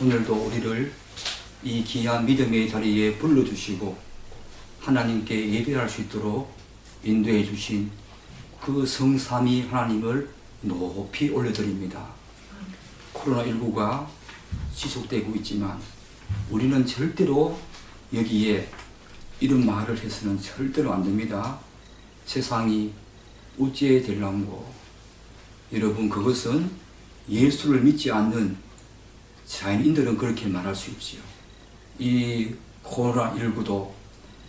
오늘도 우리를 이 귀한 믿음의 자리에 불러주시고 하나님께 예배할 수 있도록 인도해 주신 그 성삼위 하나님을 높이 올려드립니다. 코로나19가 지속되고 있지만 우리는 절대로 여기에 이런 말을 해서는 절대로 안 됩니다. 세상이 어찌 될랑고. 여러분, 그것은 예수를 믿지 않는 자연인들은 그렇게 말할 수 있지요. 이 코로나19도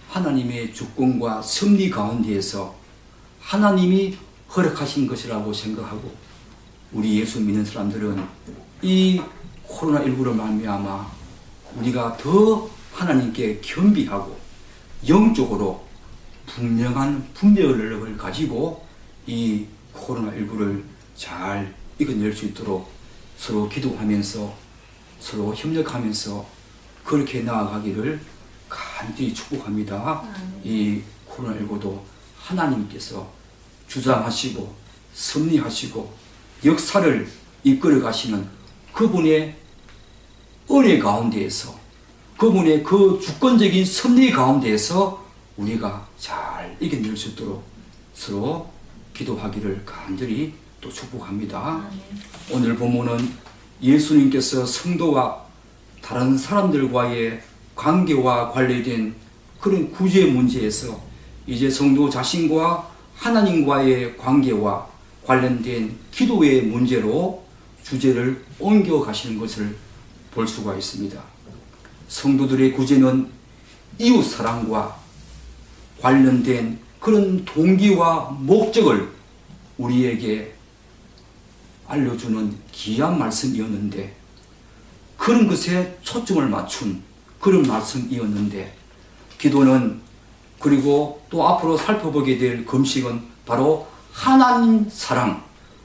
하나님의 주권과 섭리 가운데에서 하나님이 허락하신 것이라고 생각하고, 우리 예수 믿는 사람들은 이 코로나19로 말미암아 우리가 더 하나님께 겸비하고 영적으로 분명한 분별력을 가지고 이 코로나19를 잘 이겨낼 수 있도록 서로 기도하면서 서로 협력하면서 그렇게 나아가기를 간절히 축복합니다. 이 코로나19도 하나님께서 주장하시고 섭리하시고 역사를 이끌어 가시는 그분의 은혜 가운데에서, 그분의 그 주권적인 섭리 가운데에서 우리가 잘 이겨낼 수 있도록 서로 기도하기를 간절히 또 축복합니다. 오늘 본문은 예수님께서 성도와 다른 사람들과의 관계와 관련된 그런 구제 문제에서 이제 성도 자신과 하나님과의 관계와 관련된 기도의 문제로 주제를 옮겨 가시는 것을 볼 수가 있습니다. 성도들의 구제는 이웃 사랑과 관련된 그런 동기와 목적을 우리에게 알려주는 귀한 말씀이었는데, 그런 것에 초점을 맞춘 그런 말씀이었는데, 기도는, 그리고 또 앞으로 살펴보게 될 금식은 바로 하나님 사랑,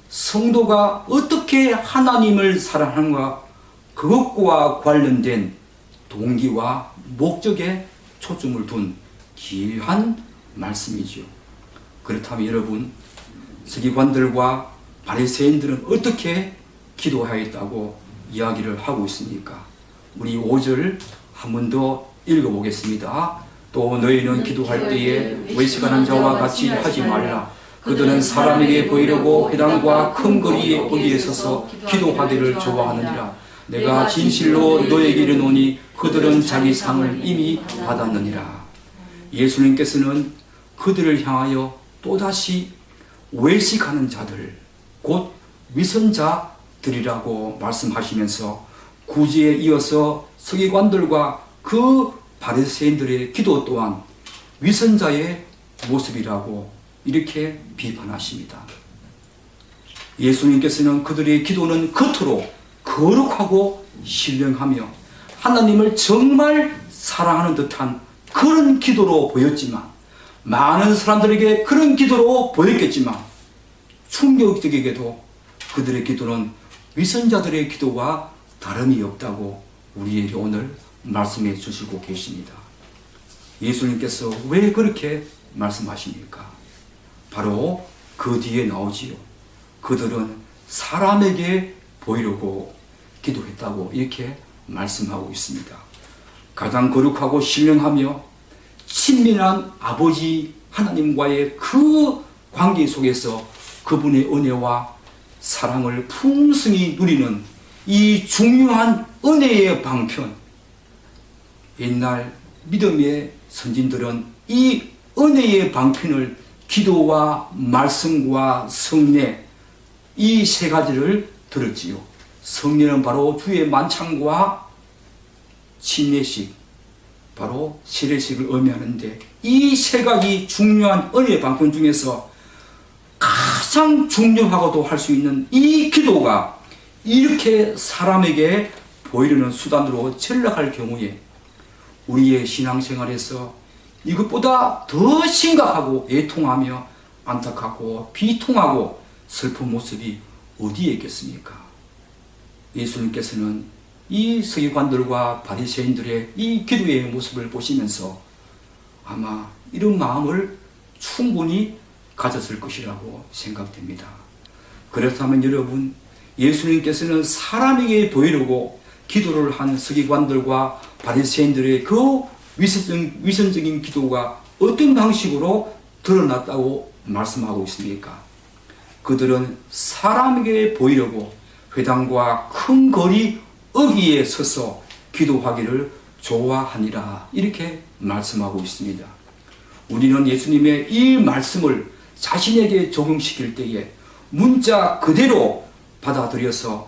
성도가 어떻게 하나님을 사랑하는가, 그것과 관련된 동기와 목적에 초점을 둔 귀한 말씀이지요. 그렇다면 여러분, 서기관들과 바리새인들은 어떻게 기도하였다고 이야기를 하고 있습니까? 우리 5절 한 번 더 읽어보겠습니다. 또 너희는 기도할 때에 외식하는 자와 같이 하지 말라. 그들은 사람에게 보이려고 회당과 큰 거리에 어디에 서서 기도하기를 좋아하느니라. 내가 진실로 너에게 이르노니 그들은 자기 상을 이미 받았느니라. 예수님께서는 그들을 향하여 또다시 외식하는 자들, 곧 위선자들이라고 말씀하시면서 구제에 이어서 서기관들과 그 바리새인들의 기도 또한 위선자의 모습이라고 이렇게 비판하십니다. 예수님께서는 그들의 기도는 겉으로 거룩하고 신령하며 하나님을 정말 사랑하는 듯한 그런 기도로 보였지만, 많은 사람들에게 그런 기도로 보였겠지만, 충격적이게도 그들의 기도는 위선자들의 기도와 다름이 없다고 우리에게 오늘 말씀해 주시고 계십니다. 예수님께서 왜 그렇게 말씀하십니까? 바로 그 뒤에 나오지요. 그들은 사람에게 보이려고 기도했다고 이렇게 말씀하고 있습니다. 가장 거룩하고 신령하며 친밀한 아버지 하나님과의 그 관계 속에서 그분의 은혜와 사랑을 풍성히 누리는 이 중요한 은혜의 방편, 옛날 믿음의 선진들은 이 은혜의 방편을 기도와 말씀과 성례, 이 세 가지를 들었지요. 성례는 바로 주의 만찬과 침례식, 바로 세례식을 의미하는데, 이 세 가지 중요한 은혜의 방편 중에서 가장 중요하고도 할 수 있는 이 기도가 이렇게 사람에게 보이려는 수단으로 전락할 경우에 우리의 신앙생활에서 이것보다 더 심각하고 애통하며 안타깝고 비통하고 슬픈 모습이 어디에 있겠습니까? 예수님께서는 이 서기관들과 바리새인들의 이 기도의 모습을 보시면서 아마 이런 마음을 충분히 가졌을 것이라고 생각됩니다. 그렇다면 여러분, 예수님께서는 사람에게 보이려고 기도를 한 서기관들과 바리새인들의 그 위선적인 기도가 어떤 방식으로 드러났다고 말씀하고 있습니까? 그들은 사람에게 보이려고 회당과 큰 거리 어귀에 서서 기도하기를 좋아하니라, 이렇게 말씀하고 있습니다. 우리는 예수님의 이 말씀을 자신에게 적용시킬 때에 문자 그대로 받아들여서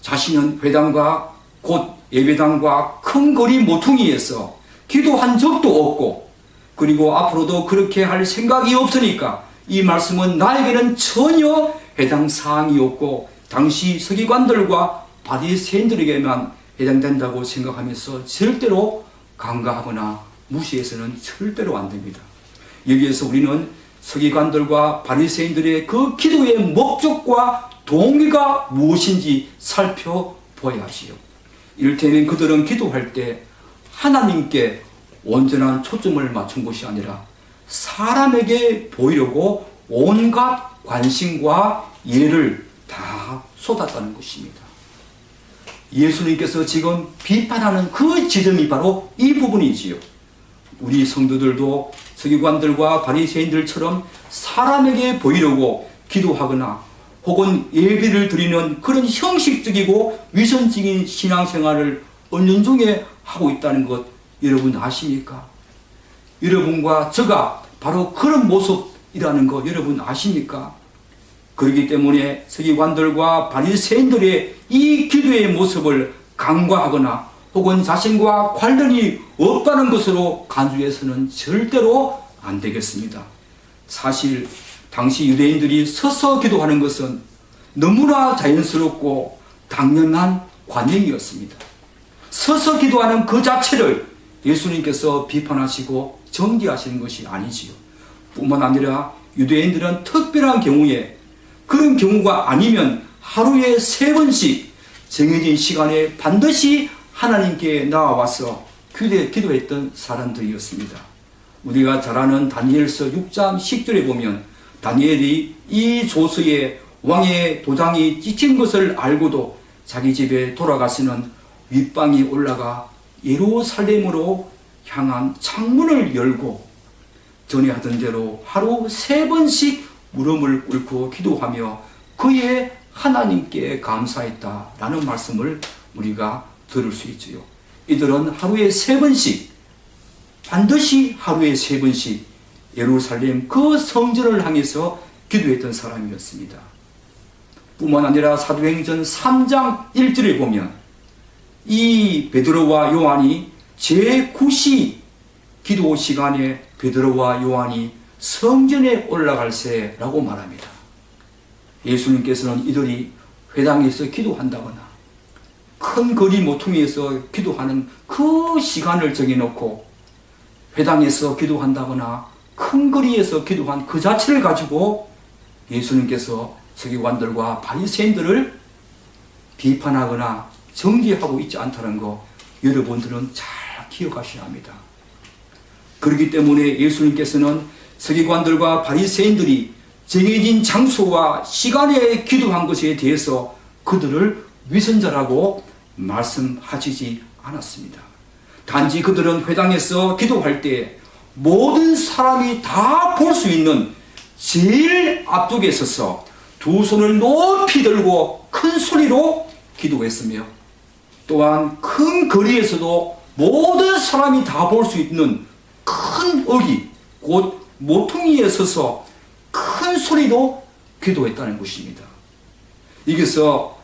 자신은 회당과 곧 예배당과 큰 거리 모퉁이에서 기도한 적도 없고, 그리고 앞으로도 그렇게 할 생각이 없으니까 이 말씀은 나에게는 전혀 해당 사항이 없고 당시 서기관들과 바리새인들에게만 해당된다고 생각하면서 절대로 간과하거나 무시해서는 절대로 안 됩니다. 여기에서 우리는 서기관들과 바리새인들의 그 기도의 목적과 동기가 무엇인지 살펴보아야 하지요. 이를테면 그들은 기도할 때 하나님께 온전한 초점을 맞춘 것이 아니라 사람에게 보이려고 온갖 관심과 예를 다 쏟았다는 것입니다. 예수님께서 지금 비판하는 그 지점이 바로 이 부분이지요. 우리 성도들도 서기관들과 바리새인들처럼 사람에게 보이려고 기도하거나 혹은 예배를 드리는 그런 형식적이고 위선적인 신앙생활을 은연중에 하고 있다는 것 여러분 아십니까? 여러분과 저가 바로 그런 모습이라는 거 여러분 아십니까? 그렇기 때문에 서기관들과 바리새인들의 이 기도의 모습을 간과하거나 혹은 자신과 관련이 없다는 것으로 간주해서는 절대로 안 되겠습니다. 사실 당시 유대인들이 서서 기도하는 것은 너무나 자연스럽고 당연한 관행이었습니다. 서서 기도하는 그 자체를 예수님께서 비판하시고 정죄하시는 것이 아니지요. 뿐만 아니라 유대인들은 특별한 경우에, 그런 경우가 아니면 하루에 3번씩 정해진 시간에 반드시 하나님께 나와와서 기도했던 사람들이었습니다. 우리가 잘 아는 다니엘서 6장 10절에 보면 다니엘이 이 조서에 왕의 도장이 찍힌 것을 알고도 자기 집에 돌아가서는 윗방에 올라가 예루살렘으로 향한 창문을 열고 전에 하던 대로 하루 3번씩 무릎을 꿇고 기도하며 그의 하나님께 감사했다라는 말씀을 우리가 들을 수 있지요. 이들은 하루에 3번씩, 반드시 하루에 3번씩 예루살렘 그 성전을 향해서 기도했던 사람이었습니다. 뿐만 아니라 사도행전 3장 1절에 보면 이 베드로와 요한이 제9시 기도 시간에 베드로와 요한이 성전에 올라갈새라고 말합니다. 예수님께서는 이들이 회당에서 기도한다거나 큰 거리 모퉁이에서 기도하는 그 시간을 정해놓고 회당에서 기도한다거나 큰 거리에서 기도한 그 자체를 가지고 예수님께서 서기관들과 바리새인들을 비판하거나 정죄하고 있지 않다는 거 여러분들은 잘 기억하셔야 합니다. 그렇기 때문에 예수님께서는 서기관들과 바리새인들이 정해진 장소와 시간에 기도한 것에 대해서 그들을 위선자라고 말씀하시지 않았습니다. 단지 그들은 회당에서 기도할 때 모든 사람이 다 볼 수 있는 제일 앞쪽에 서서 두 손을 높이 들고 큰 소리로 기도했으며, 또한 큰 거리에서도 모든 사람이 다 볼 수 있는 큰 어귀, 곧 모퉁이에 서서 큰 소리로 기도했다는 것입니다. 여기서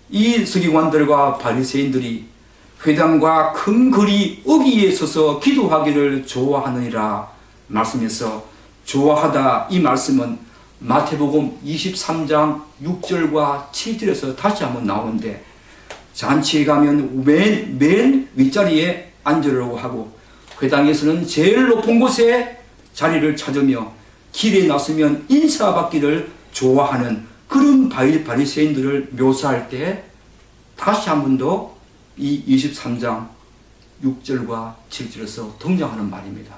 이 서기관들과 바리새인들이 회당과 큰 거리 어귀에 서서 기도하기를 좋아하느니라 말씀에서 좋아하다, 이 말씀은 마태복음 23장 6절과 7절에서 다시 한번 나오는데, 잔치에 가면 맨 윗자리에 앉으려고 하고 회당에서는 제일 높은 곳에 자리를 찾으며 길에 나서면 인사받기를 좋아하는 그런 바리새인들을 묘사할 때 다시 한 번 더 이 23장 6절과 7절에서 등장하는 말입니다.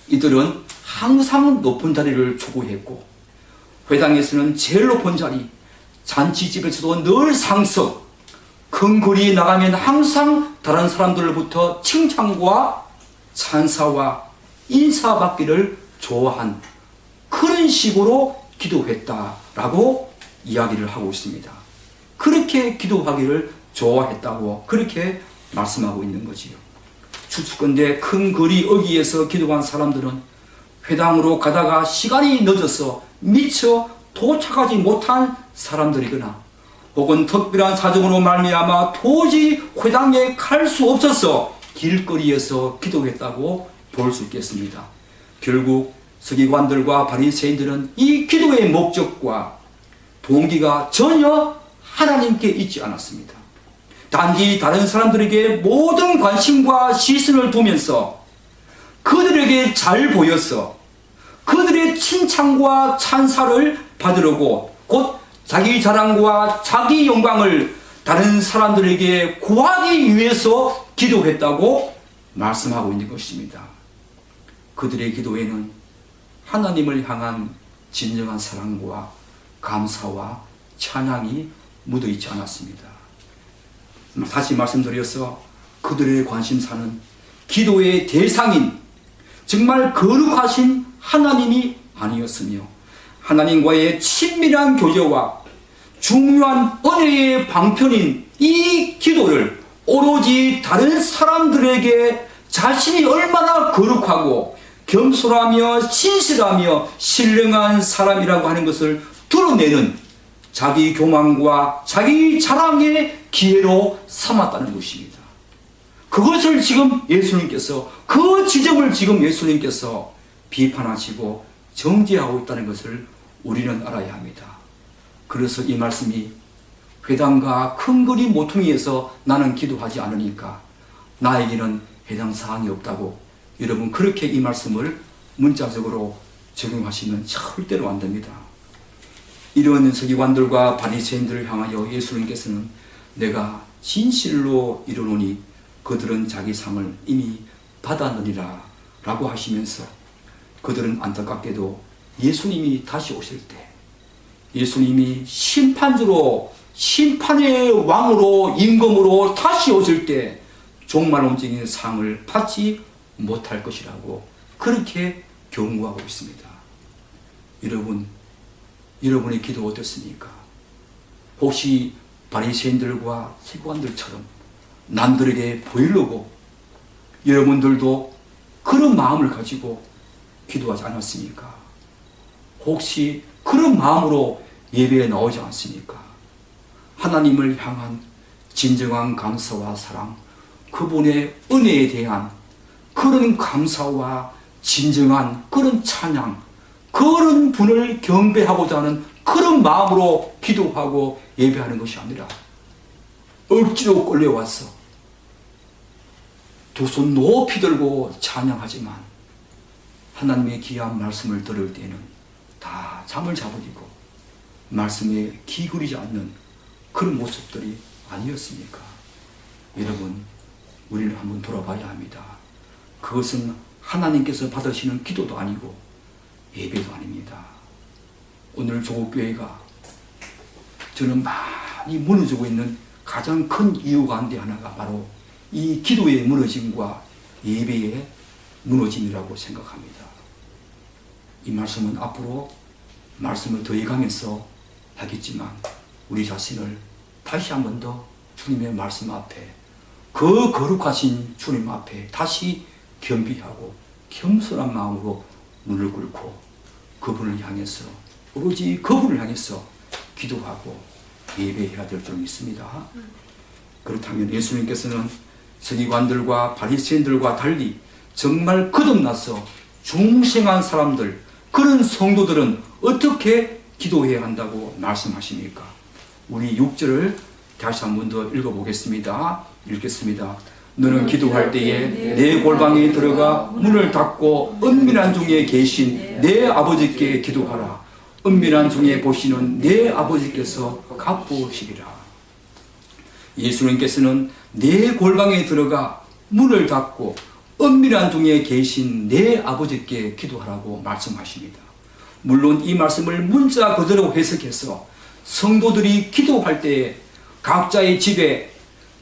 이들은 항상 높은 자리를 추구했고 회당에서는 제일 높은 자리, 잔치집에서도 늘 상석, 큰 큰 거리에 나가면 항상 다른 사람들로부터 칭찬과 찬사와 인사받기를 좋아한 그런 식으로 기도했다라고 이야기를 하고 있습니다. 그렇게 기도하기를 좋아했다고 그렇게 말씀하고 있는 거지요. 추측건대 큰 거리 어귀에서 기도한 사람들은 회당으로 가다가 시간이 늦어서 미처 도착하지 못한 사람들이거나 혹은 특별한 사정으로 말미암아 도저히 회당에 갈 수 없어서 길거리에서 기도했다고 볼 수 있겠습니다. 결국 서기관들과 바리새인들은 이 기도의 목적과 동기가 전혀 하나님께 있지 않았습니다. 단지 다른 사람들에게 모든 관심과 시선을 두면서 그들에게 잘 보여서 그들의 칭찬과 찬사를 받으려고 곧 자기 자랑과 자기 영광을 다른 사람들에게 구하기 위해서 기도했다고 말씀하고 있는 것입니다. 그들의 기도에는 하나님을 향한 진정한 사랑과 감사와 찬양이 묻어 있지 않았습니다. 다시 말씀드려서 그들의 관심사는 기도의 대상인 정말 거룩하신 하나님이 아니었으며 하나님과의 친밀한 교제와 중요한 은혜의 방편인 이 기도를 오로지 다른 사람들에게 자신이 얼마나 거룩하고 겸손하며 신실하며 신령한 사람이라고 하는 것을 드러내는 자기 교만과 자기 자랑의 기회로 삼았다는 것입니다. 그것을 지금 예수님께서 그 지점을 지금 예수님께서 비판하시고 정죄하고 있다는 것을 우리는 알아야 합니다. 그래서 이 말씀이 회당과 큰 거리 모퉁이에서 나는 기도하지 않으니까 나에게는 해당 사항이 없다고 여러분 그렇게 이 말씀을 문자적으로 적용하시면 절대로 안 됩니다. 이런 서기관들과 바리새인들을 향하여 예수님께서는 내가 진실로 이르노니 그들은 자기 상을 이미 받았느니라 라고 하시면서 그들은 안타깝게도 예수님이 다시 오실 때 예수님이 심판주로 심판의 왕으로 임금으로 다시 오실 때 종말론적인 상을 받지 못할 것이라고 그렇게 경고하고 있습니다. 여러분, 여러분의 기도 어떻습니까? 혹시 바리새인들과 서기관들처럼 남들에게 보이려고 여러분들도 그런 마음을 가지고 기도하지 않았습니까? 혹시 그런 마음으로 예배에 나오지 않습니까? 하나님을 향한 진정한 감사와 사랑, 그분의 은혜에 대한 그런 감사와 진정한 그런 찬양, 그런 분을 경배하고자 하는 그런 마음으로 기도하고 예배하는 것이 아니라 억지로 끌려와서 두 손 높이 들고 찬양하지만 하나님의 귀한 말씀을 들을 때는 다 잠을 자버리고 말씀에 귀 기울이지 않는 그런 모습들이 아니었습니까? 여러분, 우리는 한번 돌아봐야 합니다. 그것은 하나님께서 받으시는 기도도 아니고 예배도 아닙니다. 오늘 조국교회가 저는 많이 무너지고 있는 가장 큰 이유 가운데 하나가 바로 이 기도의 무너짐과 예배의 무너짐이라고 생각합니다. 이 말씀은 앞으로 말씀을 더해가면서 하겠지만 우리 자신을 다시 한 번 더 주님의 말씀 앞에 그 거룩하신 주님 앞에 다시 겸비하고 겸손한 마음으로 눈을 꿇고 그분을 향해서 오로지 그분을 향해서 기도하고 예배해야 될 줄 믿습니다. 그렇다면 예수님께서는 서기관들과 바리새인들과 달리 정말 거듭나서 중생한 사람들, 그런 성도들은 어떻게 기도해야 한다고 말씀하십니까? 우리 6절을 다시 한 번 더 읽어보겠습니다. 읽겠습니다. 너는 기도할 때에 내 골방에 들어가 문을 닫고 은밀한 중에 계신 내 아버지께 기도하라. 은밀한 중에 보시는 내 아버지께서 갚으시리라. 예수님께서는 내 골방에 들어가 문을 닫고 은밀한 중에 계신 내 아버지께 기도하라고 말씀하십니다. 물론 이 말씀을 문자 그대로 해석해서 성도들이 기도할 때 각자의 집에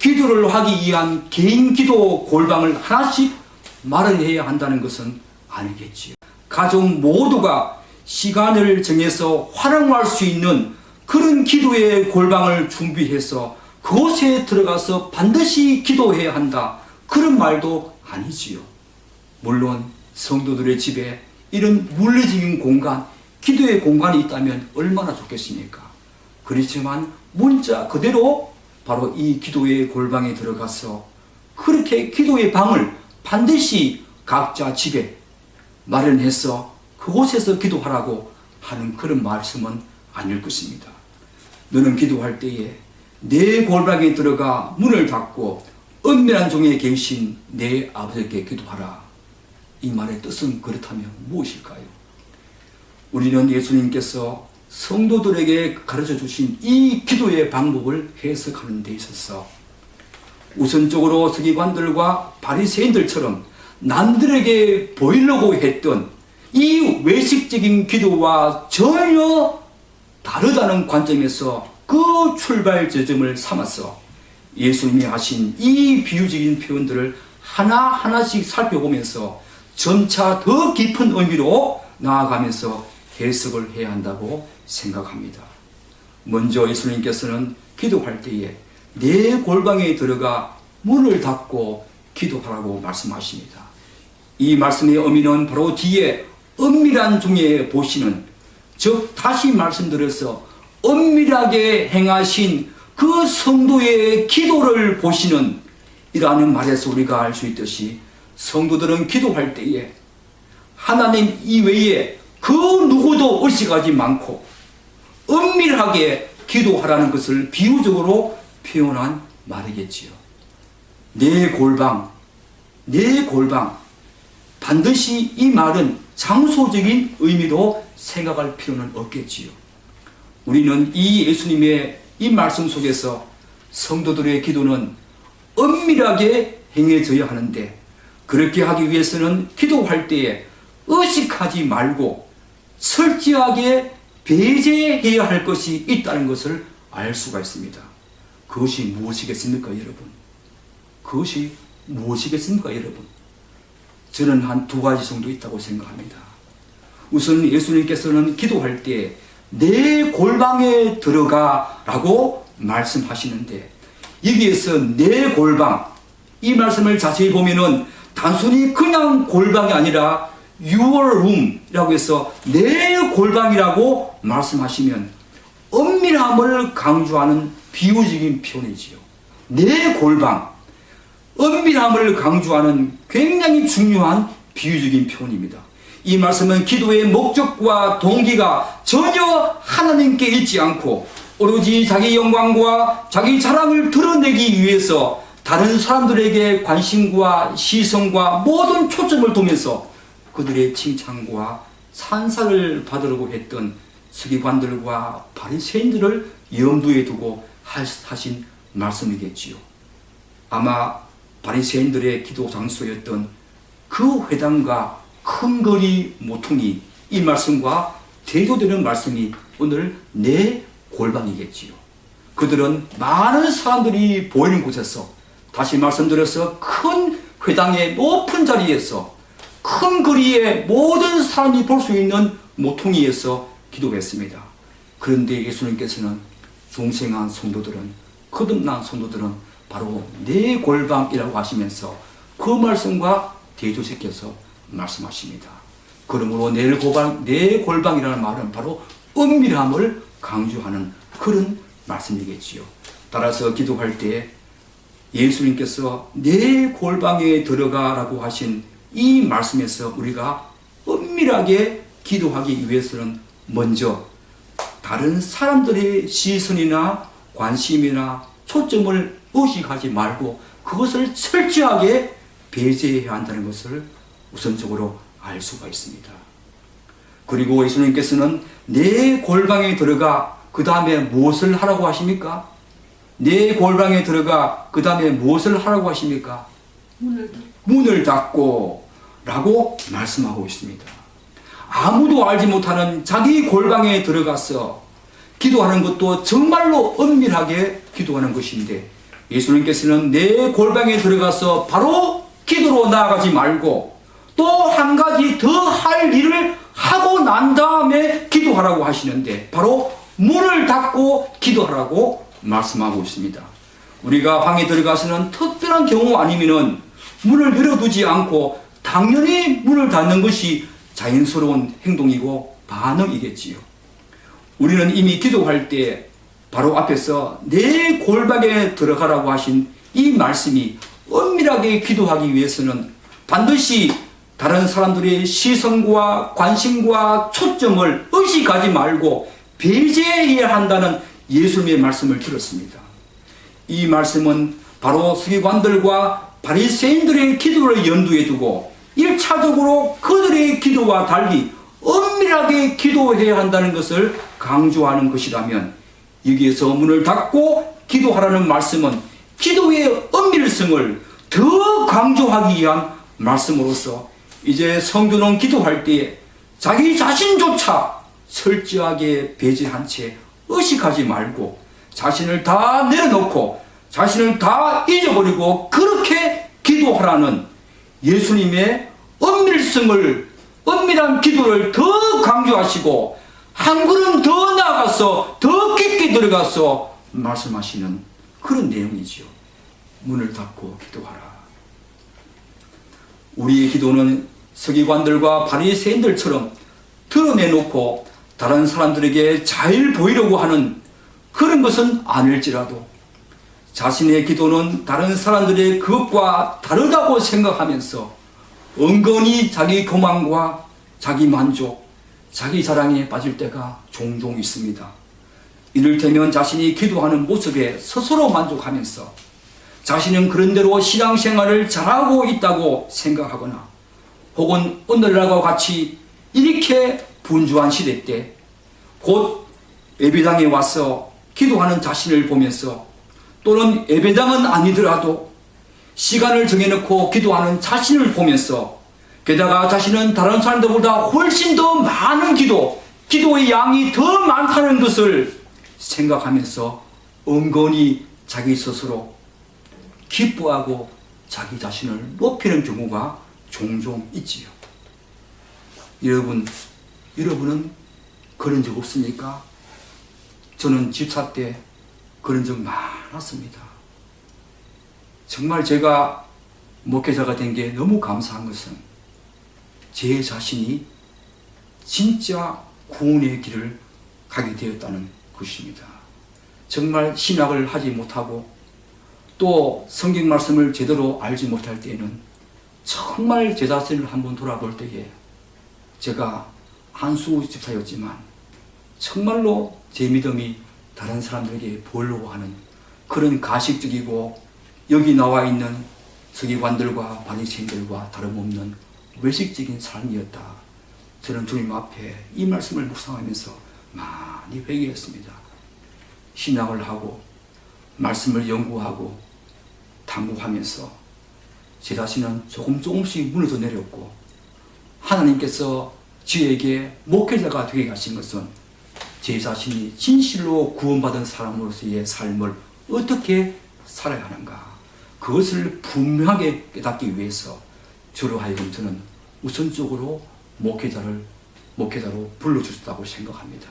기도를 하기 위한 개인 기도 골방을 하나씩 마련해야 한다는 것은 아니겠지요. 가족 모두가 시간을 정해서 활용할 수 있는 그런 기도의 골방을 준비해서 그곳에 들어가서 반드시 기도해야 한다, 그런 말도 아니지요. 물론 성도들의 집에 이런 물리적인 공간, 기도의 공간이 있다면 얼마나 좋겠습니까? 그렇지만 문자 그대로 바로 이 기도의 골방에 들어가서 그렇게 기도의 방을 반드시 각자 집에 마련해서 그곳에서 기도하라고 하는 그런 말씀은 아닐 것입니다. 너는 기도할 때에 내 골방에 들어가 문을 닫고 은밀한 중에 계신 내 아버지께 기도하라. 이 말의 뜻은 그렇다면 무엇일까요? 우리는 예수님께서 성도들에게 가르쳐 주신 이 기도의 방법을 해석하는 데 있어서 우선적으로 서기관들과 바리새인들처럼 남들에게 보이려고 했던 이 외식적인 기도와 전혀 다르다는 관점에서 그 출발 지점을 삼아서 예수님이 하신 이 비유적인 표현들을 하나하나씩 살펴보면서 점차 더 깊은 의미로 나아가면서 해석을 해야 한다고 생각합니다. 먼저 예수님께서는 기도할 때에 내 골방에 들어가 문을 닫고 기도하라고 말씀하십니다. 이 말씀의 의미는 바로 뒤에 은밀한 중에 보시는, 즉 다시 말씀드려서 은밀하게 행하신 그 성도의 기도를 보시는 이라는 말에서 우리가 알 수 있듯이 성도들은 기도할 때에 하나님 이외에 그 누구도 의식하지 않고 은밀하게 기도하라는 것을 비유적으로 표현한 말이겠지요. 내 골방, 내 골방. 반드시 이 말은 장소적인 의미로 생각할 필요는 없겠지요. 우리는 이 예수님의 이 말씀 속에서 성도들의 기도는 은밀하게 행해져야 하는데, 그렇게 하기 위해서는 기도할 때에 의식하지 말고 철저하게 배제해야 할 것이 있다는 것을 알 수가 있습니다. 그것이 무엇이겠습니까, 여러분? 그것이 무엇이겠습니까, 여러분? 저는 한 두 가지 정도 있다고 생각합니다. 우선 예수님께서는 기도할 때 내 골방에 들어가 라고 말씀하시는데, 여기에서 내 골방, 이 말씀을 자세히 보면은 단순히 그냥 골방이 아니라 your room이라고 해서 내 골방이라고 말씀하시면 은밀함을 강조하는 비유적인 표현이지요. 내 골방, 은밀함을 강조하는 굉장히 중요한 비유적인 표현입니다. 이 말씀은 기도의 목적과 동기가 전혀 하나님께 있지 않고 오로지 자기 영광과 자기 자랑을 드러내기 위해서 다른 사람들에게 관심과 시선과 모든 초점을 두면서 그들의 칭찬과 찬사를 받으려고 했던 서기관들과 바리새인들을 염두에 두고 하신 말씀이겠지요. 아마 바리새인들의 기도 장소였던 그 회당과 큰 거리 모퉁이, 이 말씀과 대조되는 말씀이 오늘 내 골방이겠지요. 그들은 많은 사람들이 보이는 곳에서, 다시 말씀드려서 큰 회당의 높은 자리에서, 큰 거리에 모든 사람이 볼 수 있는 모퉁이에서 기도했습니다. 그런데 예수님께서는 중생한 성도들은, 거듭난 성도들은 바로 내 골방이라고 하시면서 그 말씀과 대조시켜서 말씀하십니다. 그러므로 내 골방이라는 말은 바로 은밀함을 강조하는 그런 말씀이겠지요. 따라서 기도할 때 예수님께서 내 골방에 들어가라고 하신 이 말씀에서 우리가 은밀하게 기도하기 위해서는 먼저 다른 사람들의 시선이나 관심이나 초점을 의식하지 말고 그것을 철저하게 배제해야 한다는 것을 우선적으로 알 수가 있습니다. 그리고 예수님께서는 내 골방에 들어가 그 다음에 무엇을 하라고 하십니까? 내 골방에 들어가 그 다음에 무엇을 하라고 하십니까? 문을 닫고 라고 말씀하고 있습니다. 아무도 알지 못하는 자기 골방에 들어가서 기도하는 것도 정말로 은밀하게 기도하는 것인데, 예수님께서는 내 골방에 들어가서 바로 기도로 나아가지 말고 또 한 가지 더 할 일을 하고 난 다음에 기도하라고 하시는데 바로 문을 닫고 기도하라고 말씀하고 있습니다. 우리가 방에 들어가서는 특별한 경우 아니면은 문을 열어두지 않고 당연히 문을 닫는 것이 자연스러운 행동이고 반응이겠지요. 우리는 이미 기도할 때 바로 앞에서 내 골방에 들어가라고 하신 이 말씀이 엄밀하게 기도하기 위해서는 반드시 다른 사람들의 시선과 관심과 초점을 의식하지 말고 배제해야 한다는 예수님의 말씀을 들었습니다. 이 말씀은 바로 서기관들과 바리새인들의 기도를 염두에 두고 1차적으로 그들의 기도와 달리 엄밀하게 기도해야 한다는 것을 강조하는 것이라면 여기에서 문을 닫고 기도하라는 말씀은 기도의 엄밀성을 더 강조하기 위한 말씀으로서 이제 성도는 기도할 때에 자기 자신조차 철저하게 배제한 채 의식하지 말고 자신을 다 내려놓고 자신을 다 잊어버리고 그렇게 기도하라는 예수님의 엄밀한 기도를 더 강조하시고 한 걸음 더 나아가서 더 깊게 들어가서 말씀하시는 그런 내용이지요. 문을 닫고 기도하라. 우리의 기도는 서기관들과 바리새인들처럼 드러내놓고 다른 사람들에게 잘 보이려고 하는 그런 것은 아닐지라도 자신의 기도는 다른 사람들의 그것과 다르다고 생각하면서 은근히 자기 교만과 자기 만족, 자기 자랑에 빠질 때가 종종 있습니다. 이를테면 자신이 기도하는 모습에 스스로 만족하면서 자신은 그런대로 신앙생활을 잘하고 있다고 생각하거나 혹은 오늘날과 같이 이렇게 분주한 시대 때 곧 예배당에 와서 기도하는 자신을 보면서 또는 예배당은 아니더라도 시간을 정해놓고 기도하는 자신을 보면서 게다가 자신은 다른 사람들보다 훨씬 더 많은 기도의 양이 더 많다는 것을 생각하면서 은근히 자기 스스로 기뻐하고 자기 자신을 높이는 경우가 종종 있지요. 여러분은 그런 적 없습니까? 저는 집사 때 그런 적 많았습니다. 정말 제가 목회자가 된 게 너무 감사한 것은 제 자신이 진짜 구원의 길을 가게 되었다는 것입니다. 정말 신학을 하지 못하고 또 성경 말씀을 제대로 알지 못할 때에는 정말 제 자신을 한번 돌아볼 때에 제가 한수 집사였지만 정말로 제 믿음이 다른 사람들에게 보이려고 하는 그런 가식적이고 여기 나와 있는 서기관들과 바리새인들과 다름없는 외식적인 삶이었다. 저는 주님 앞에 이 말씀을 묵상하면서 많이 회개했습니다. 신앙을 하고 말씀을 연구하고 탐구하면서 제 자신은 조금씩 무너져 내렸고 하나님께서 저에게 목회자가 되게 하신 것은 제 자신이 진실로 구원받은 사람으로서의 삶을 어떻게 살아야 하는가 그것을 분명하게 깨닫기 위해서 저로 하여금 저는 우선적으로 목회자로 불러주셨다고 생각합니다.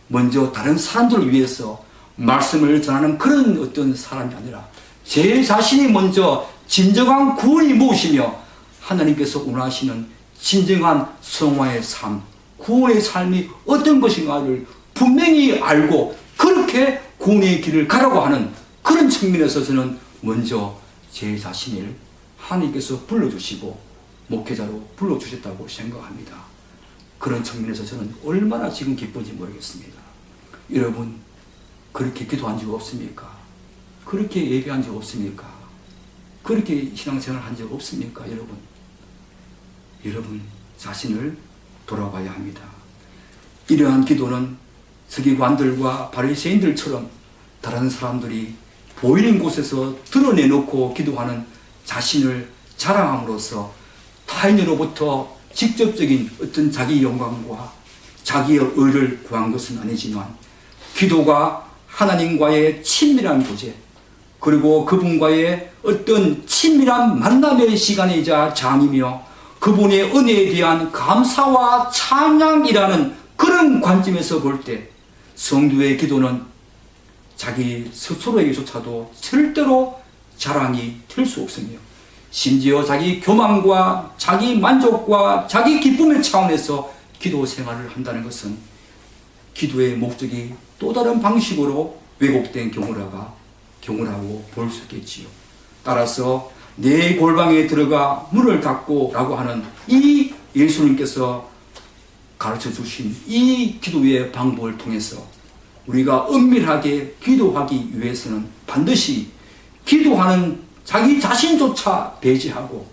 먼저 다른 사람들을 위해서 말씀을 전하는 그런 어떤 사람이 아니라 제 자신이 먼저 진정한 구원이 무엇이며 하나님께서 원하시는 진정한 성화의 삶, 구원의 삶이 어떤 것인가를 분명히 알고 그렇게 구원의 길을 가라고 하는 그런 측면에서 저는 먼저 제 자신을 하나님께서 불러주시고 목회자로 불러주셨다고 생각합니다. 그런 측면에서 저는 얼마나 지금 기쁜지 모르겠습니다. 여러분 그렇게 기도한 적 없습니까? 그렇게 예배한 적 없습니까? 그렇게 신앙생활 한 적 없습니까? 여러분 자신을 돌아봐야 합니다. 이러한 기도는 서기관들과 바리새인들처럼 다른 사람들이 보이는 곳에서 드러내놓고 기도하는 자신을 자랑함으로써 타인으로부터 직접적인 어떤 자기 영광과 자기의 의를 구한 것은 아니지만 기도가 하나님과의 친밀한 교제, 그리고 그분과의 어떤 친밀한 만남의 시간이자 장이며 그분의 은혜에 대한 감사와 찬양이라는 그런 관점에서 볼 때 성도의 기도는 자기 스스로에게조차도 절대로 자랑이 될 수 없으며 심지어 자기 교만과 자기 만족과 자기 기쁨의 차원에서 기도 생활을 한다는 것은 기도의 목적이 또 다른 방식으로 왜곡된 경우라고 볼 수 있겠지요. 따라서 내 골방에 들어가 문을 닫고 라고 하는 이 예수님께서 가르쳐 주신 이 기도의 방법을 통해서 우리가 은밀하게 기도하기 위해서는 반드시 기도하는 자기 자신조차 배제하고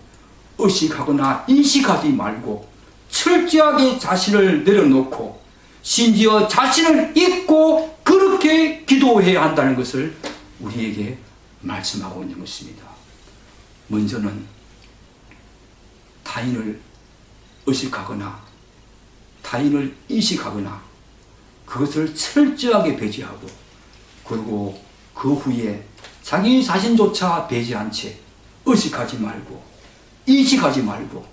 의식하거나 인식하지 말고 철저하게 자신을 내려놓고 심지어 자신을 잊고 그렇게 기도해야 한다는 것을 우리에게 말씀하고 있는 것입니다. 먼저는 타인을 의식하거나 타인을 인식하거나 그것을 철저하게 배제하고 그리고 그 후에 자기 자신조차 배제한 채 의식하지 말고 인식하지 말고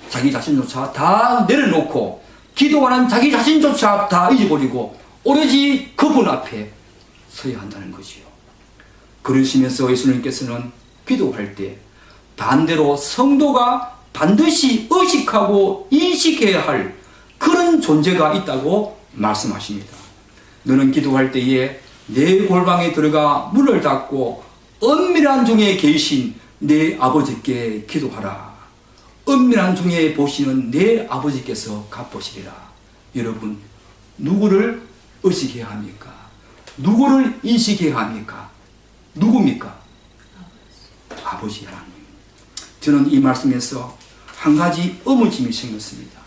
자기 자신조차 다 내려놓고 기도하는 자기 자신조차 다 잊어버리고 오로지 그분 앞에 서야 한다는 것이요. 그러시면서 예수님께서는 기도할 때 반대로 성도가 반드시 의식하고 인식해야 할 그런 존재가 있다고 말씀하십니다. 너는 기도할 때에 내 골방에 들어가 문을 닫고 은밀한 중에 계신 내 아버지께 기도하라. 은밀한 중에 보시는 내 아버지께서 갚으시리라. 여러분, 누구를 의식해야 합니까? 누구를 인식해야 합니까? 누굽니까? 아버지 하나님. 저는 이 말씀에서 한 가지 의문점이 생겼습니다.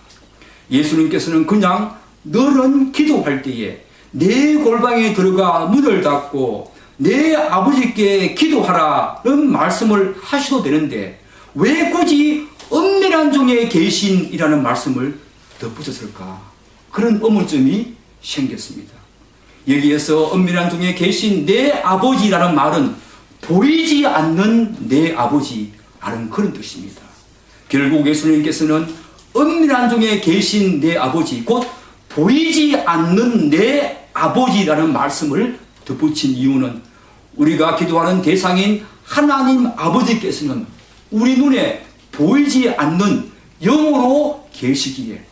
예수님께서는 그냥 너는 기도할 때에 내 골방에 들어가 문을 닫고 내 아버지께 기도하라는 말씀을 하셔도 되는데 왜 굳이 은밀한 중에 계신이라는 말씀을 덧붙였을까? 그런 의문점이 생겼습니다. 여기에서 은밀한 중에 계신 내 아버지라는 말은 보이지 않는 내 아버지라는 그런 뜻입니다. 결국 예수님께서는 은밀한 중에 계신 내 아버지, 곧 보이지 않는 내 아버지라는 말씀을 덧붙인 이유는 우리가 기도하는 대상인 하나님 아버지께서는 우리 눈에 보이지 않는 영으로 계시기에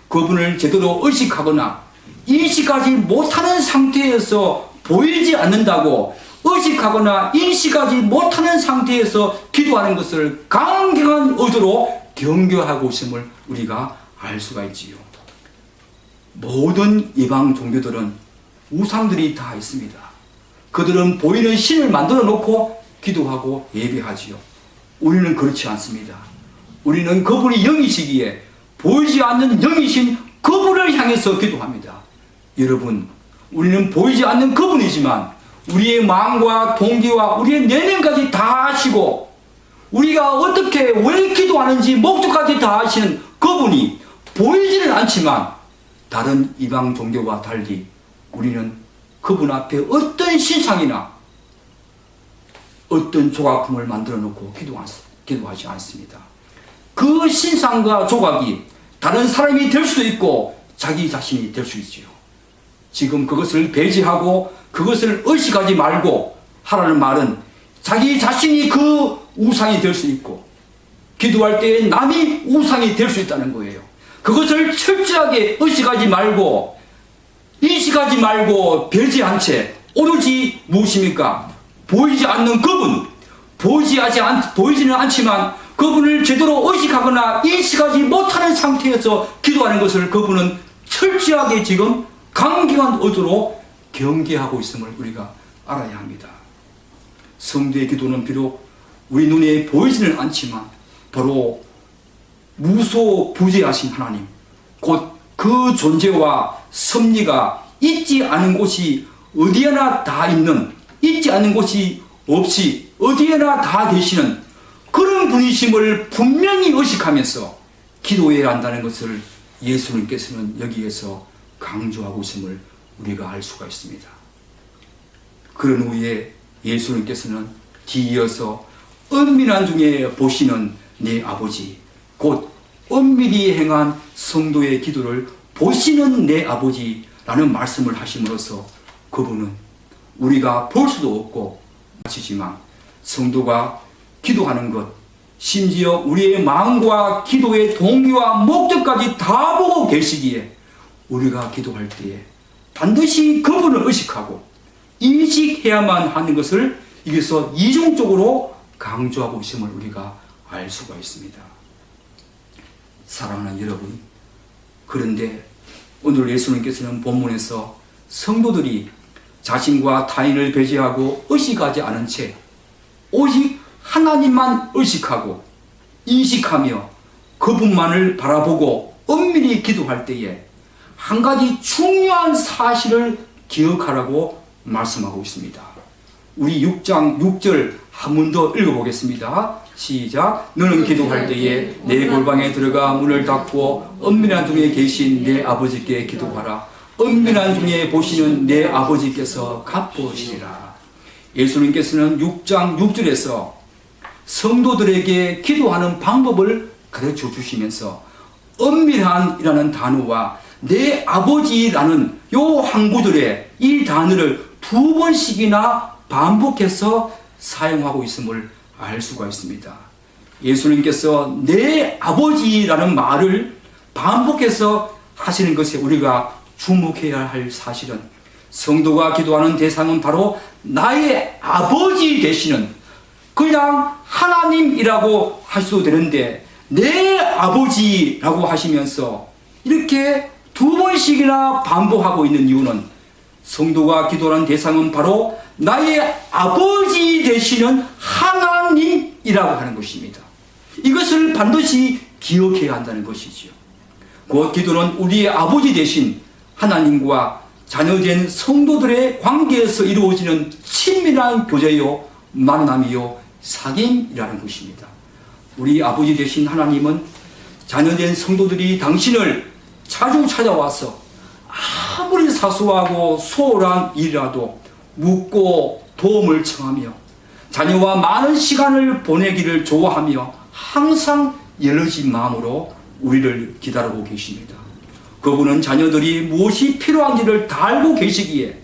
그분을 제대로 의식하거나 인식하지 못하는 상태에서 보이지 않는다고 의식하거나 인식하지 못하는 상태에서 기도하는 것을 강경한 의도로 경계하고 있음을 우리가 알 수가 있지요. 모든 이방 종교들은 우상들이 다 있습니다. 그들은 보이는 신을 만들어 놓고 기도하고 예배하지요. 우리는 그렇지 않습니다. 우리는 그분이 영이시기에 보이지 않는 영이신 그분을 향해서 기도합니다. 여러분, 우리는 보이지 않는 그분이지만 우리의 마음과 동기와 우리의 내면까지 다 아시고 우리가 어떻게 왜 기도하는지 목적까지 다 아시는 그분이 보이지는 않지만 다른 이방 종교와 달리 우리는 그분 앞에 어떤 신상이나 어떤 조각품을 만들어 놓고 기도하지 않습니다. 그 신상과 조각이 다른 사람이 될 수도 있고 자기 자신이 될 수 있지요. 지금 그것을 배제하고 그것을 의식하지 말고 하라는 말은 자기 자신이 그 우상이 될 수 있고 기도할 때 남이 우상이 될 수 있다는 거예요. 그것을 철저하게 의식하지 말고 인식하지 말고 배제한 채 오로지 무엇입니까? 보이지 않는 그분, 보이지는 않지만 그분을 제대로 의식하거나 인식하지 못하는 상태에서 기도하는 것을 그분은 철저하게 지금 강경한 의도로 경계하고 있음을 우리가 알아야 합니다. 성도의 기도는 비록 우리 눈에 보이지는 않지만 바로 무소부재하신 하나님, 곧 그 존재와 섭리가 있지 않은 곳이 어디에나 다 있는, 있지 않는 곳이 없이 어디에나 다 계시는 그런 분이심을 분명히 의식하면서 기도해야 한다는 것을 예수님께서는 여기에서 강조하고 있음을 우리가 알 수가 있습니다. 그런 후에 예수님께서는 뒤이어서 은밀한 중에 보시는 내 아버지, 곧 은밀히 행한 성도의 기도를 보시는 내 아버지라는 말씀을 하심으로써 그분은 우리가 볼 수도 없고 마치지만 성도가 기도하는 것, 심지어 우리의 마음과 기도의 동기와 목적까지 다 보고 계시기에 우리가 기도할 때에 반드시 그분을 의식하고 인식해야만 하는 것을 여기서 이중적으로 강조하고 있음을 우리가 알 수가 있습니다. 사랑하는 여러분, 그런데 오늘 예수님께서는 본문에서 성도들이 자신과 타인을 배제하고 의식하지 않은 채 오직 하나님만 의식하고 인식하며 그분만을 바라보고 엄밀히 기도할 때에 한 가지 중요한 사실을 기억하라고 말씀하고 있습니다. 우리 6장 6절 한 번 더 읽어보겠습니다. 시작. 너는 기도할 때에 내 골방에 들어가 문을 닫고 은밀한 중에 계신 내 아버지께 기도하라. 은밀한 중에 보시는 내 아버지께서 갚으시리라. 예수님께서는 6장 6절에서 성도들에게 기도하는 방법을 가르쳐 주시면서 은밀한이라는 단어와 내 아버지라는 요 항구들의 이 단어를 2번씩이나 반복해서 사용하고 있음을 알 수가 있습니다. 예수님께서 내 아버지라는 말을 반복해서 하시는 것에 우리가 주목해야 할 사실은 성도가 기도하는 대상은 바로 나의 아버지 되시는 그냥 하나님이라고 하셔도 되는데 내 아버지라고 하시면서 이렇게 2번씩이나 반복하고 있는 이유는 성도가 기도하는 대상은 바로 나의 아버지 되시는 하나님이라고 하는 것입니다. 이것을 반드시 기억해야 한다는 것이지요. 곧 기도는 우리의 아버지 되신 하나님과 자녀된 성도들의 관계에서 이루어지는 친밀한 교제요, 만남이요, 사귐이라는 것입니다. 우리 아버지 되신 하나님은 자녀된 성도들이 당신을 자주 찾아와서 아무리 사소하고 소홀한 일이라도 묻고 도움을 청하며 자녀와 많은 시간을 보내기를 좋아하며 항상 열려진 마음으로 우리를 기다리고 계십니다. 그분은 자녀들이 무엇이 필요한지를 다 알고 계시기에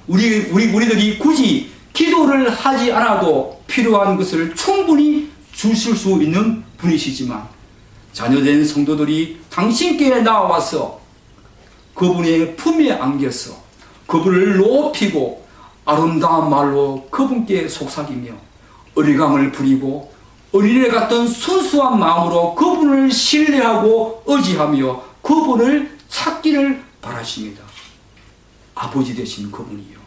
우리들이 굳이 기도를 하지 않아도 필요한 것을 충분히 주실 수 있는 분이시지만 자녀된 성도들이 당신께 나와서 그분의 품에 안겨서 그분을 높이고 아름다운 말로 그분께 속삭이며 의리감을 부리고 어린애 같은 순수한 마음으로 그분을 신뢰하고 의지하며 그분을 찾기를 바라십니다. 아버지 되신 그분이요.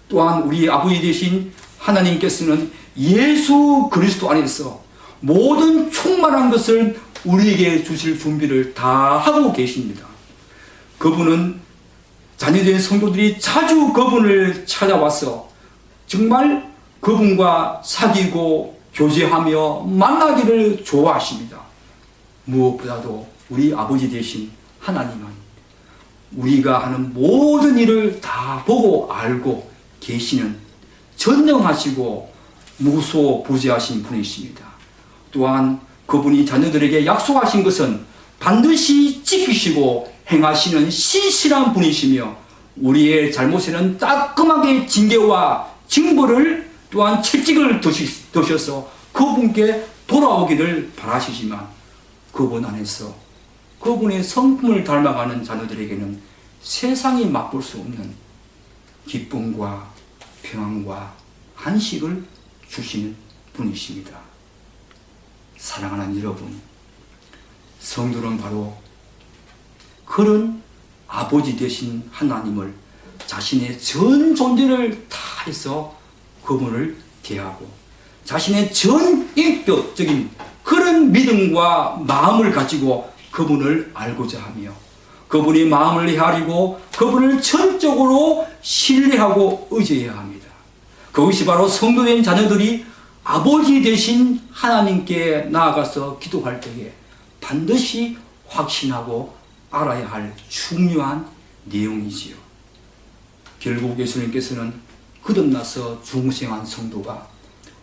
또한 우리 아버지 되신 하나님께서는 예수 그리스도 안에서 모든 충만한 것을 우리에게 주실 준비를 다 하고 계십니다. 그분은 자녀된 성도들이 자주 그분을 찾아와서 정말 그분과 사귀고 교제하며 만나기를 좋아하십니다. 무엇보다도 우리 아버지 되신 하나님은 우리가 하는 모든 일을 다 보고 알고 계시는 전능하시고 무소부재하신 분이십니다. 또한 그분이 자녀들에게 약속하신 것은 반드시 지키시고 행하시는 신실한 분이시며 우리의 잘못에는 따끔하게 징계와 징벌을 또한 채찍을 드셔서 그분께 돌아오기를 바라시지만 그분 안에서 그분의 성품을 닮아가는 자녀들에게는 세상이 맛볼 수 없는 기쁨과 평안과 안식을 주시는 분이십니다. 사랑하는 여러분, 성도는 바로 그런 아버지 되신 하나님을 자신의 전 존재를 다해서 그분을 대하고 자신의 전 인격적인 그런 믿음과 마음을 가지고 그분을 알고자 하며 그분의 마음을 헤아리고 그분을 전적으로 신뢰하고 의지해야 합니다. 그것이 바로 성도된 자녀들이 아버지 되신 하나님께 나아가서 기도할 때에 반드시 확신하고 알아야 할 중요한 내용이지요. 결국 예수님께서는 거듭나서 중생한 성도가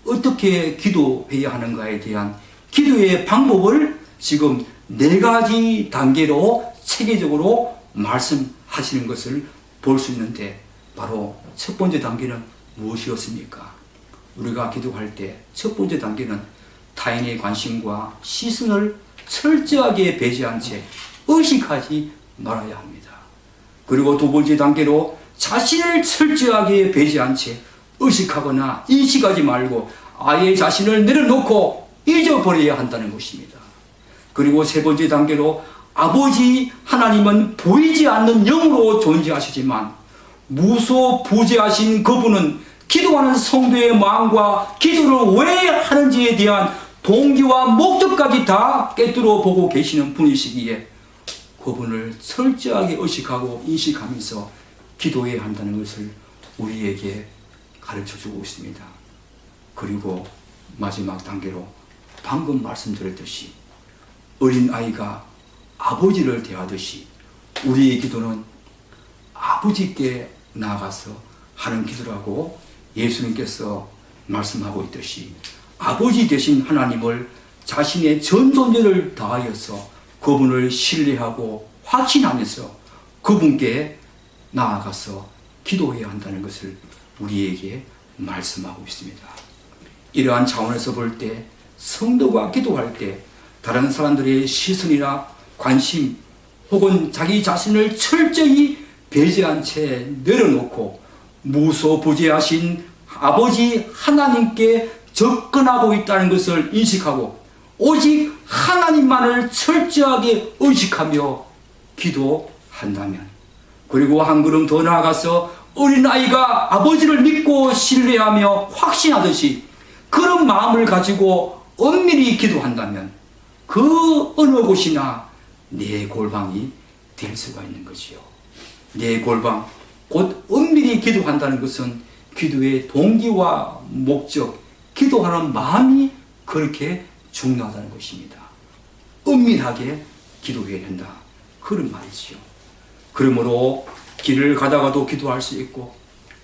어떻게 기도해야 하는가에 대한 기도의 방법을 지금 4가지 단계로 체계적으로 말씀하시는 것을 볼 수 있는데, 바로 첫 번째 단계는 무엇이었습니까? 우리가 기도할 때 첫 번째 단계는 타인의 관심과 시선을 철저하게 배제한 채 의식하지 말아야 합니다. 그리고 두 번째 단계로 자신을 철저하게 배제한 채 의식하거나 인식하지 말고 아예 자신을 내려놓고 잊어버려야 한다는 것입니다. 그리고 세 번째 단계로 아버지 하나님은 보이지 않는 영으로 존재하시지만 무소부재하신 그분은 기도하는 성도의 마음과 기도를 왜 하는지에 대한 동기와 목적까지 다 꿰뚫어 보고 계시는 분이시기에 그분을 철저하게 의식하고 인식하면서 기도해야 한다는 것을 우리에게 가르쳐주고 있습니다. 그리고 마지막 단계로 방금 말씀드렸듯이 어린아이가 아버지를 대하듯이 우리의 기도는 아버지께 나아가서 하는 기도라고 예수님께서 말씀하고 있듯이 아버지 되신 하나님을 자신의 전 존재를 다하여서 그분을 신뢰하고 확신하면서 그분께 나아가서 기도해야 한다는 것을 우리에게 말씀하고 있습니다. 이러한 차원에서 볼 때 성도가 기도할 때 다른 사람들의 시선이나 관심 혹은 자기 자신을 철저히 배제한 채 내려놓고 무소부재하신 아버지 하나님께 접근하고 있다는 것을 인식하고 오직 하나님만을 철저하게 의식하며 기도한다면, 그리고 한 걸음 더 나아가서 어린아이가 아버지를 믿고 신뢰하며 확신하듯이 그런 마음을 가지고 엄밀히 기도한다면 그 어느 곳이나 내 골방이 될 수가 있는 것이요. 내 골방, 곧 엄밀히 기도한다는 것은 기도의 동기와 목적, 기도하는 마음이 그렇게 중요하다는 것입니다. 은밀하게 기도해야 된다, 그런 말이지요. 그러므로 길을 가다가도 기도할 수 있고,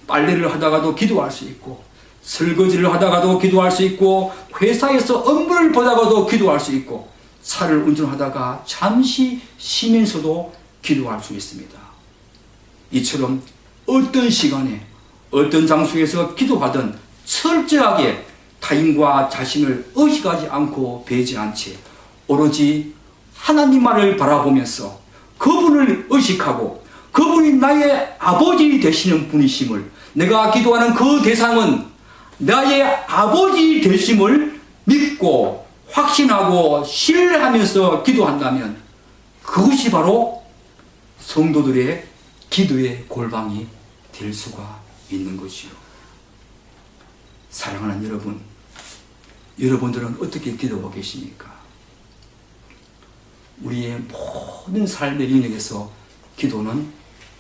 빨래를 하다가도 기도할 수 있고, 설거지를 하다가도 기도할 수 있고, 회사에서 업무를 보다가도 기도할 수 있고, 차를 운전하다가 잠시 쉬면서도 기도할 수 있습니다. 이처럼 어떤 시간에 어떤 장소에서 기도하든 철저하게 타인과 자신을 의식하지 않고 배제한 채 오로지 하나님만을 바라보면서 그분을 의식하고 그분이 나의 아버지 되시는 분이심을, 내가 기도하는 그 대상은 나의 아버지 되심을 믿고 확신하고 신뢰하면서 기도한다면 그것이 바로 성도들의 기도의 골방이 될 수가 있는 것이요. 사랑하는 여러분, 여러분들은 어떻게 기도하고 계십니까? 우리의 모든 삶의 영역에서 기도는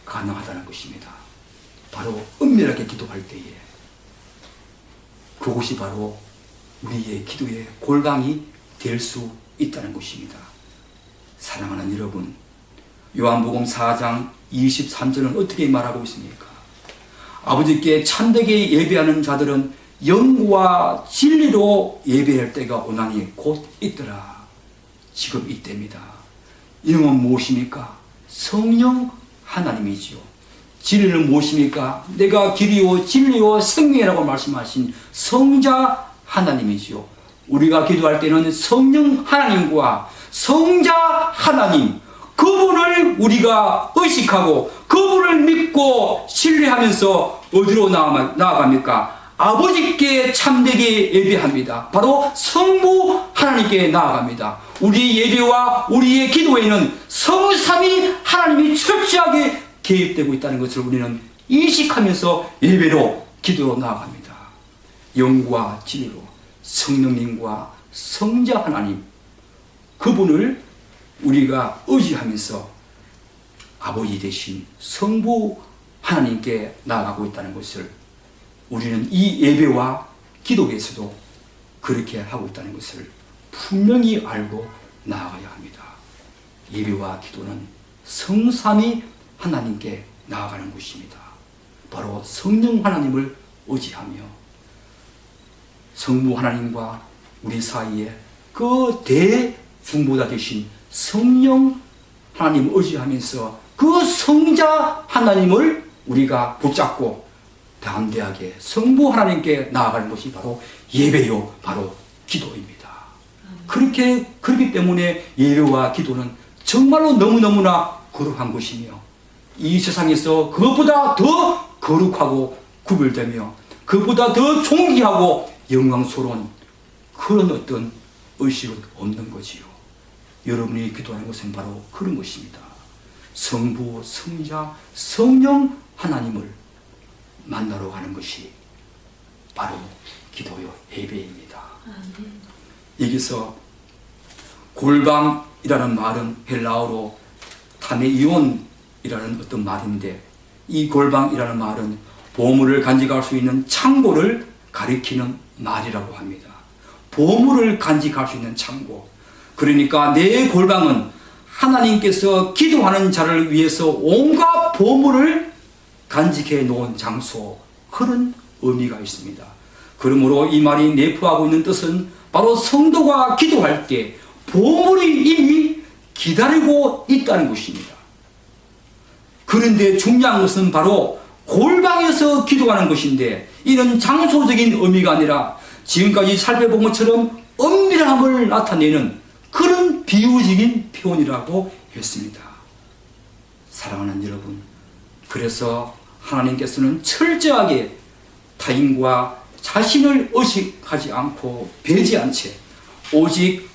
가능하다는 것입니다. 바로 은밀하게 기도할 때에 그것이 바로 우리의 기도의 골방이 될 수 있다는 것입니다. 사랑하는 여러분, 요한복음 4장 23절은 어떻게 말하고 있습니까? 아버지께 참되게 예배하는 자들은 영과 진리로 예배할 때가 오나니 곧 있더라. 지금 이때입니다. 영은 무엇입니까? 성령 하나님이지요. 진리는 무엇입니까? 내가 길이요 진리요 생명이라고 말씀하신 성자 하나님이지요. 우리가 기도할 때는 성령 하나님과 성자 하나님, 그분을 우리가 의식하고 그분을 믿고 신뢰하면서 어디로 나아갑니까? 아버지께 참되게 예배합니다. 바로 성부 하나님께 나아갑니다. 우리의 예배와 우리의 기도에는 성삼위 하나님이 철저하게 개입되고 있다는 것을 우리는 인식하면서 예배로 기도로 나아갑니다. 영과 진리로 성령님과 성자 하나님, 그분을 우리가 의지하면서 아버지 되신 성부 하나님께 나아가고 있다는 것을 우리는 이 예배와 기도에서도 그렇게 하고 있다는 것을 분명히 알고 나아가야 합니다. 예배와 기도는 성삼위 하나님께 나아가는 것입니다. 바로 성령 하나님을 의지하며 성부 하나님과 우리 사이에 그 대중보자 되신 성령 하나님을 의지하면서 그 성자 하나님을 우리가 붙잡고 담대하게 성부 하나님께 나아가는 것이 바로 예배요, 바로 기도입니다. 그렇기 때문에 예배와 기도는 정말로 너무너무나 거룩한 것이며 이 세상에서 그것보다 더 거룩하고 구별되며 그것보다 더 존귀하고 영광스러운 그런 어떤 의식은 없는 거지요. 여러분이 기도하는 것은 바로 그런 것입니다. 성부, 성자, 성령 하나님을 만나러 가는 것이 바로 기도요, 예배입니다. 여기서 골방이라는 말은 헬라어로 타메이온이라는 어떤 말인데 이 골방이라는 말은 보물을 간직할 수 있는 창고를 가리키는 말이라고 합니다. 보물을 간직할 수 있는 창고. 그러니까 내 골방은 하나님께서 기도하는 자를 위해서 온갖 보물을 간직해 놓은 장소, 그런 의미가 있습니다. 그러므로 이 말이 내포하고 있는 뜻은 바로 성도가 기도할 때 보물이 이미 기다리고 있다는 것입니다. 그런데 중요한 것은 바로 골방에서 기도하는 것인데 이는 장소적인 의미가 아니라 지금까지 살펴본 것처럼 은밀함을 나타내는 그런 비유적인 표현이라고 했습니다. 사랑하는 여러분, 그래서 하나님께서는 철저하게 타인과 자신을 의식하지 않고 배제한 채 오직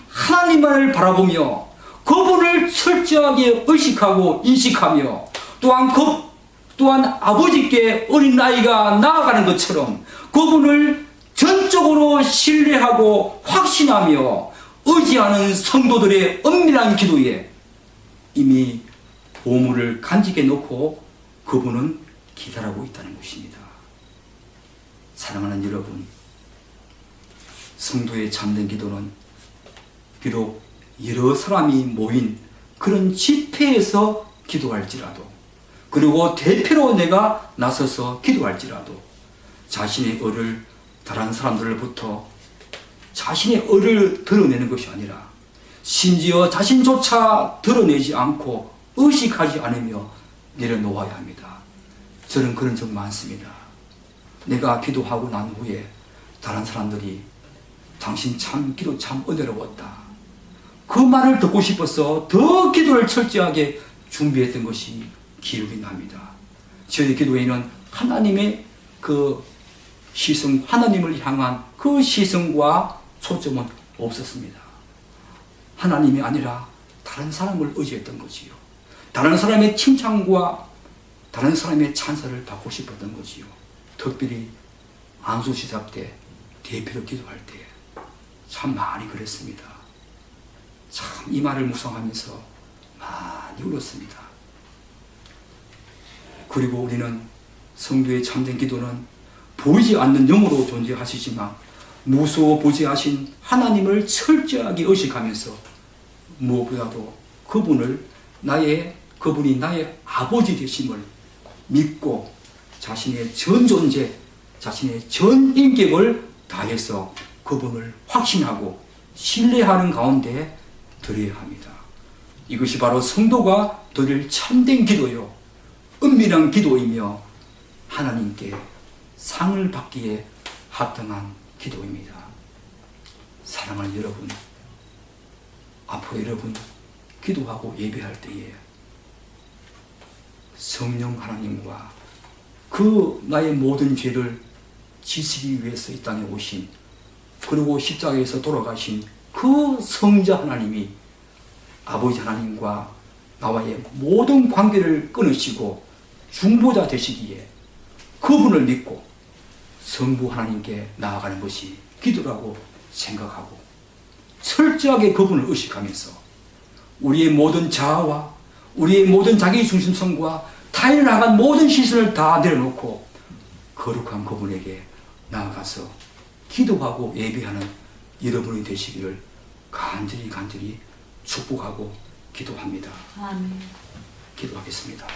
하나님만을 바라보며 그분을 철저하게 의식하고 인식하며 또한 아버지께 어린아이가 나아가는 것처럼 그분을 전적으로 신뢰하고 확신하며 의지하는 성도들의 은밀한 기도에 이미 보물을 간직해 놓고 그분은 기다리고 있다는 것입니다. 사랑하는 여러분, 성도의 참된 기도는 비록 여러 사람이 모인 그런 집회에서 기도할지라도 그리고 대표로 내가 나서서 기도할지라도 자신의 의를 다른 사람들로부터 자신의 의를 드러내는 것이 아니라 심지어 자신조차 드러내지 않고 의식하지 않으며 내려놓아야 합니다. 저는 그런 적 많습니다. 내가 기도하고 난 후에 다른 사람들이 당신 참 기도 참 은혜로웠다, 그 말을 듣고 싶어서 더 기도를 철저하게 준비했던 것이 기억이 납니다. 저희 기도에는 하나님의 그 시선, 하나님을 향한 그 시선과 초점은 없었습니다. 하나님이 아니라 다른 사람을 의지했던 거지요. 다른 사람의 칭찬과 다른 사람의 찬사를 받고 싶었던 거지요. 특별히 안수시삽 때 대표로 기도할 때 참 많이 그랬습니다. 참 이 말을 묵상하면서 많이 울었습니다. 그리고 우리는 성도의 참된 기도는 보이지 않는 영으로 존재하시지만 무서워 보지 하신 하나님을 철저하게 의식하면서 무엇보다도 그분이 나의 아버지 되심을 믿고 자신의 전 존재, 자신의 전 인격을 다해서 그분을 확신하고 신뢰하는 가운데 드려야 합니다. 이것이 바로 성도가 드릴 참된 기도요, 은밀한 기도이며 하나님께 상을 받기에 합당한 기도입니다. 사랑하는 여러분, 앞으로 여러분 기도하고 예배할 때에 성령 하나님과 그 나의 모든 죄를 지시기 위해서 이 땅에 오신, 그리고 십자가에서 돌아가신 그 성자 하나님이 아버지 하나님과 나와의 모든 관계를 끊으시고 중보자 되시기에 그분을 믿고 성부 하나님께 나아가는 것이 기도라고 생각하고 철저하게 그분을 의식하면서 우리의 모든 자아와 우리의 모든 자기 중심성과 타인을 향한 모든 시선을 다 내려놓고 거룩한 그분에게 나아가서 기도하고 예배하는 여러분이 되시기를 간절히 축복하고 기도합니다. 아멘. 기도하겠습니다.